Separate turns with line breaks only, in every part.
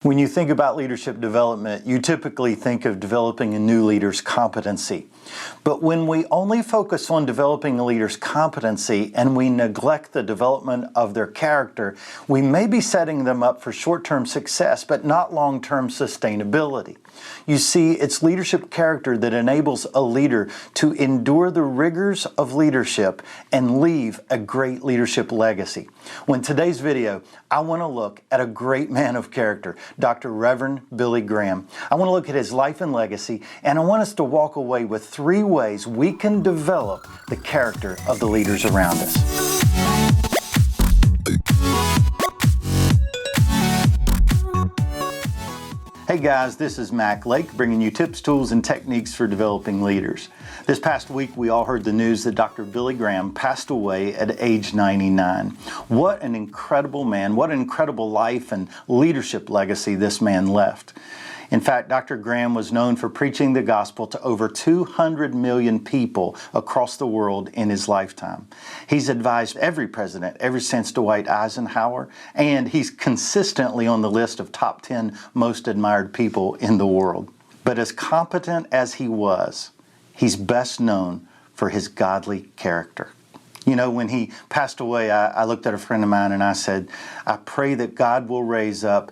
When you think about leadership development, you typically think of developing a new leader's competency. But when we only focus on developing a leader's competency and we neglect the development of their character, we may be setting them up for short-term success, but not long-term sustainability. You see, it's leadership character that enables a leader to endure the rigors of leadership and leave a great leadership legacy. Well, in today's video, I want to look at a great man of character, Dr. Reverend Billy Graham. I want to look at his life and legacy, and I want us to walk away with 3 ways we can develop the character of the leaders around us. Hey guys, this is Mac Lake bringing you tips, tools, and techniques for developing leaders. This past week we all heard the news that Dr. Billy Graham passed away at age 99. What an incredible man, what an incredible life and leadership legacy this man left. In fact, Dr. Graham was known for preaching the gospel to over 200 million people across the world in his lifetime. He's advised every president ever since Dwight Eisenhower, and he's consistently on the list of top 10 most admired people in the world. But as competent as he was, he's best known for his godly character. You know, when he passed away, I looked at a friend of mine and I said, I pray that God will raise up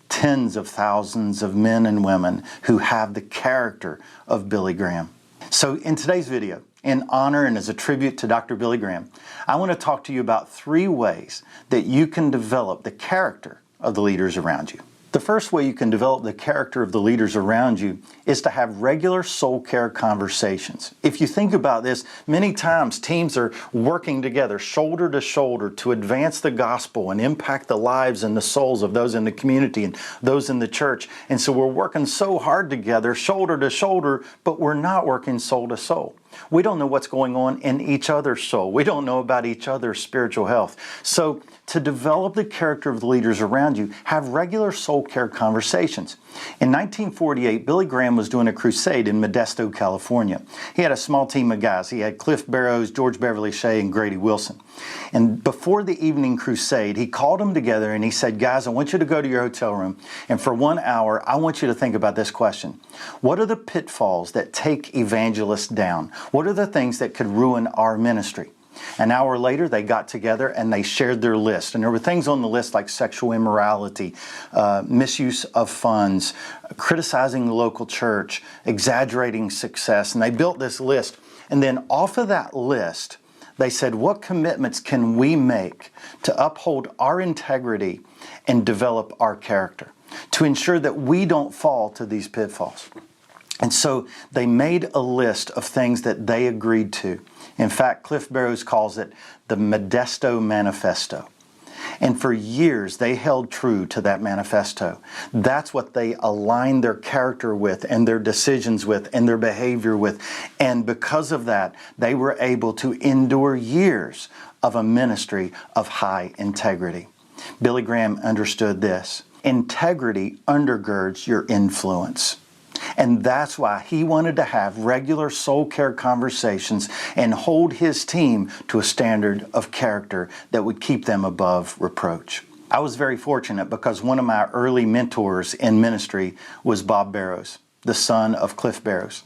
tens of thousands of men and women who have the character of Billy Graham. So in today's video, in honor and as a tribute to Dr. Billy Graham, I want to talk to you about 3 ways that you can develop the character of the leaders around you. The first way you can develop the character of the leaders around you is to have regular soul care conversations. If you think about this, many times teams are working together shoulder to shoulder to advance the gospel and impact the lives and the souls of those in the community and those in the church. And so we're working so hard together, shoulder to shoulder, but we're not working soul to soul. We don't know what's going on in each other's soul. We don't know about each other's spiritual health. So to develop the character of the leaders around you, have regular soul care conversations. In 1948, Billy Graham was doing a crusade in Modesto, California. He had a small team of guys. He had Cliff Barrows, George Beverly Shea, and Grady Wilson. And before the evening crusade, he called them together and he said, guys, I want you to go to your hotel room, and for 1 hour, I want you to think about this question. What are the pitfalls that take evangelists down? What are the things that could ruin our ministry? An hour later, they got together and they shared their list. And there were things on the list like sexual immorality, misuse of funds, criticizing the local church, exaggerating success. And they built this list. And then off of that list, they said, what commitments can we make to uphold our integrity and develop our character to ensure that we don't fall to these pitfalls? And so they made a list of things that they agreed to. In fact, Cliff Barrows calls it the Modesto Manifesto. And for years, they held true to that manifesto. That's what they aligned their character with and their decisions with and their behavior with. And because of that, they were able to endure years of a ministry of high integrity. Billy Graham understood this. Integrity undergirds your influence. And that's why he wanted to have regular soul care conversations and hold his team to a standard of character that would keep them above reproach. I was very fortunate because one of my early mentors in ministry was Bob Barrows, the son of Cliff Barrows.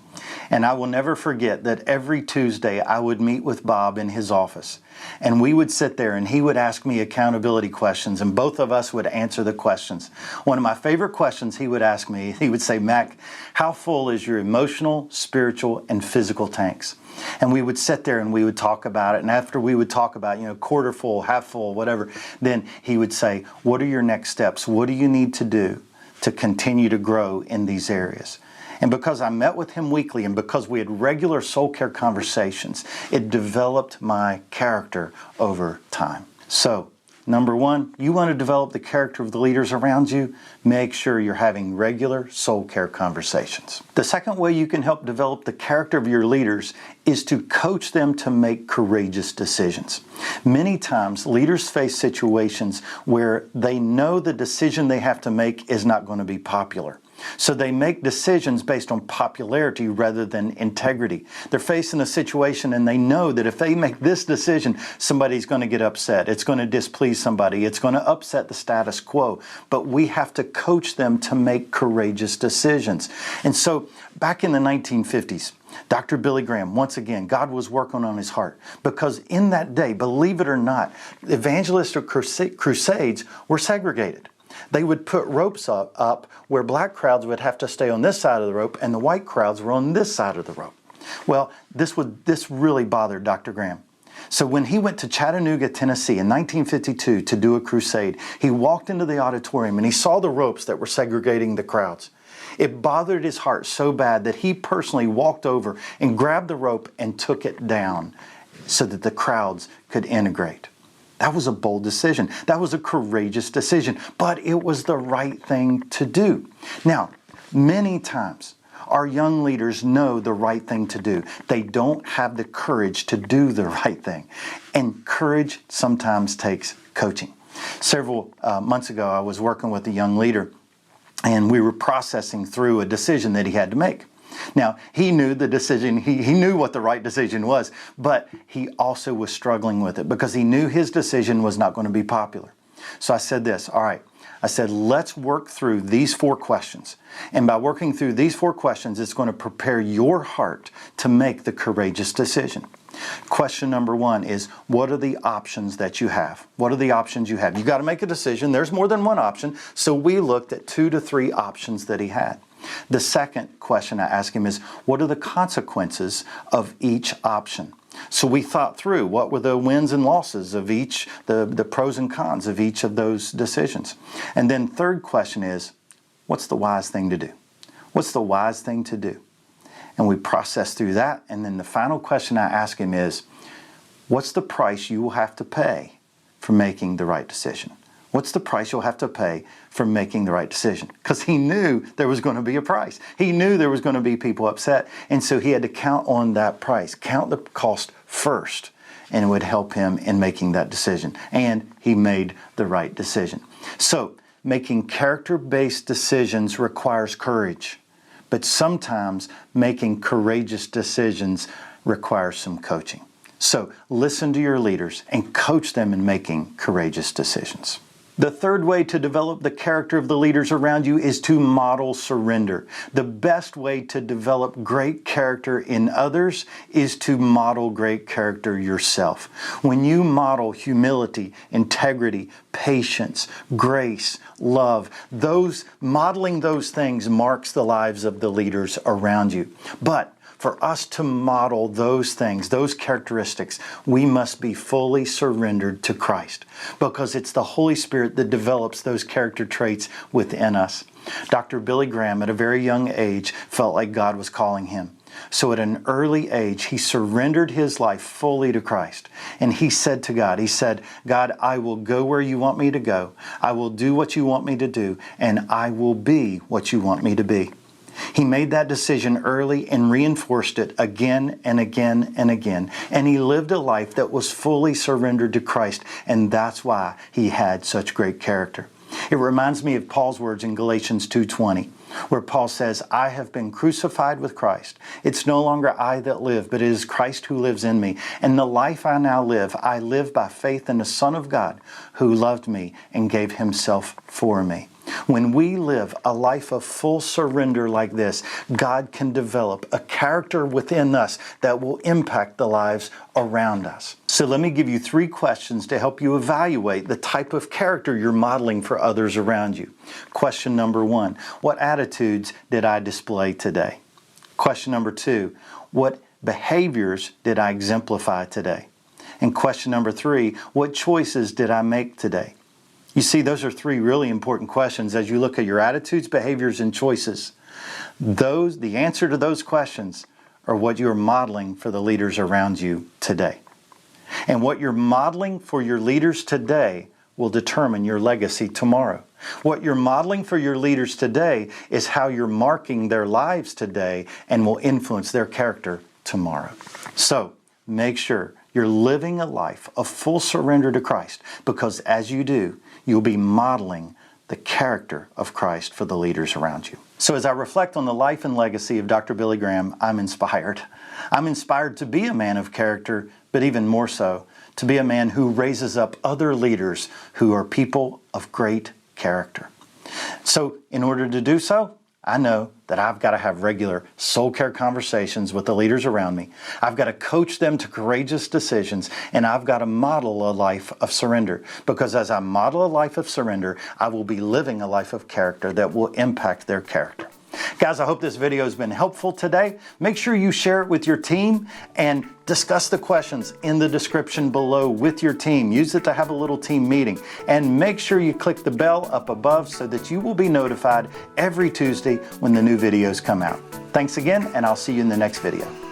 And I will never forget that every Tuesday I would meet with Bob in his office. And we would sit there and he would ask me accountability questions and both of us would answer the questions. One of my favorite questions he would ask me, he would say, Mac, how full is your emotional, spiritual, and physical tanks? And we would sit there and we would talk about it. And after we would talk about, quarter full, half full, whatever, then he would say, what are your next steps? What do you need to do to continue to grow in these areas? And because I met with him weekly and because we had regular soul care conversations, it developed my character over time. So, number 1, you want to develop the character of the leaders around you, make sure you're having regular soul care conversations. The second way you can help develop the character of your leaders is to coach them to make courageous decisions. Many times, leaders face situations where they know the decision they have to make is not going to be popular. So they make decisions based on popularity rather than integrity. They're facing a situation and they know that if they make this decision, somebody's going to get upset. It's going to displease somebody. It's going to upset the status quo. But we have to coach them to make courageous decisions. And so back in the 1950s, Dr. Billy Graham, once again, God was working on his heart, because in that day, believe it or not, evangelistic crusades were segregated. They would put ropes up where black crowds would have to stay on this side of the rope and the white crowds were on this side of the rope. Well, this really bothered Dr. Graham. So when he went to Chattanooga, Tennessee in 1952 to do a crusade, he walked into the auditorium and he saw the ropes that were segregating the crowds. It bothered his heart so bad that he personally walked over and grabbed the rope and took it down so that the crowds could integrate. That was a bold decision. That was a courageous decision, but it was the right thing to do. Now, many times, our young leaders know the right thing to do. They don't have the courage to do the right thing. And courage sometimes takes coaching. Several months ago, I was working with a young leader, and we were processing through a decision that he had to make. Now, he knew the decision, he knew what the right decision was, but he also was struggling with it because he knew his decision was not going to be popular. So I said this, all right, I said, let's work through these 4 questions. And by working through these 4 questions, it's going to prepare your heart to make the courageous decision. Question number 1 is, what are the options that you have? What are the options you have? You got to make a decision. There's more than one option. So we looked at 2 to 3 options that he had. The second question I asked him is, what are the consequences of each option? So we thought through what were the wins and losses of each, the pros and cons of each of those decisions. And then third question is, what's the wise thing to do? What's the wise thing to do? And we processed through that. And then the final question I asked him is, what's the price you will have to pay for making the right decision? What's the price you'll have to pay for making the right decision? Because he knew there was going to be a price. He knew there was going to be people upset. And so he had to count on that price, count the cost first, and it would help him in making that decision. And he made the right decision. So making character-based decisions requires courage. But sometimes making courageous decisions requires some coaching. So listen to your leaders and coach them in making courageous decisions. The third way to develop the character of the leaders around you is to model surrender. The best way to develop great character in others is to model great character yourself. When you model humility, integrity, patience, grace, love, modeling those things marks the lives of the leaders around you. But for us to model those things, those characteristics, we must be fully surrendered to Christ, because it's the Holy Spirit that develops those character traits within us. Dr. Billy Graham, at a very young age, felt like God was calling him. So at an early age, he surrendered his life fully to Christ. And he said to God, God, I will go where you want me to go. I will do what you want me to do, and I will be what you want me to be. He made that decision early and reinforced it again and again and again. And he lived a life that was fully surrendered to Christ. And that's why he had such great character. It reminds me of Paul's words in Galatians 2:20, where Paul says, I have been crucified with Christ. It's no longer I that live, but it is Christ who lives in me. And the life I now live, I live by faith in the Son of God, who loved me and gave himself for me. When we live a life of full surrender like this, God can develop a character within us that will impact the lives around us. So let me give you 3 questions to help you evaluate the type of character you're modeling for others around you. Question number 1, what attitudes did I display today? Question number 2, what behaviors did I exemplify today? And question number 3, what choices did I make today? You see, those are 3 really important questions as you look at your attitudes, behaviors, and choices. The answer to those questions are what you're modeling for the leaders around you today. And what you're modeling for your leaders today will determine your legacy tomorrow. What you're modeling for your leaders today is how you're marking their lives today and will influence their character tomorrow. So make sure you're living a life of full surrender to Christ, because as you do, you'll be modeling the character of Christ for the leaders around you. So as I reflect on the life and legacy of Dr. Billy Graham, I'm inspired. I'm inspired to be a man of character, but even more so, to be a man who raises up other leaders who are people of great character. So in order to do so, I know that I've got to have regular soul care conversations with the leaders around me. I've got to coach them to courageous decisions, and I've got to model a life of surrender. Because as I model a life of surrender, I will be living a life of character that will impact their character. Guys, I hope this video has been helpful today. Make sure you share it with your team and discuss the questions in the description below with your team. Use it to have a little team meeting. And make sure you click the bell up above so that you will be notified every Tuesday when the new videos come out. Thanks again, and I'll see you in the next video.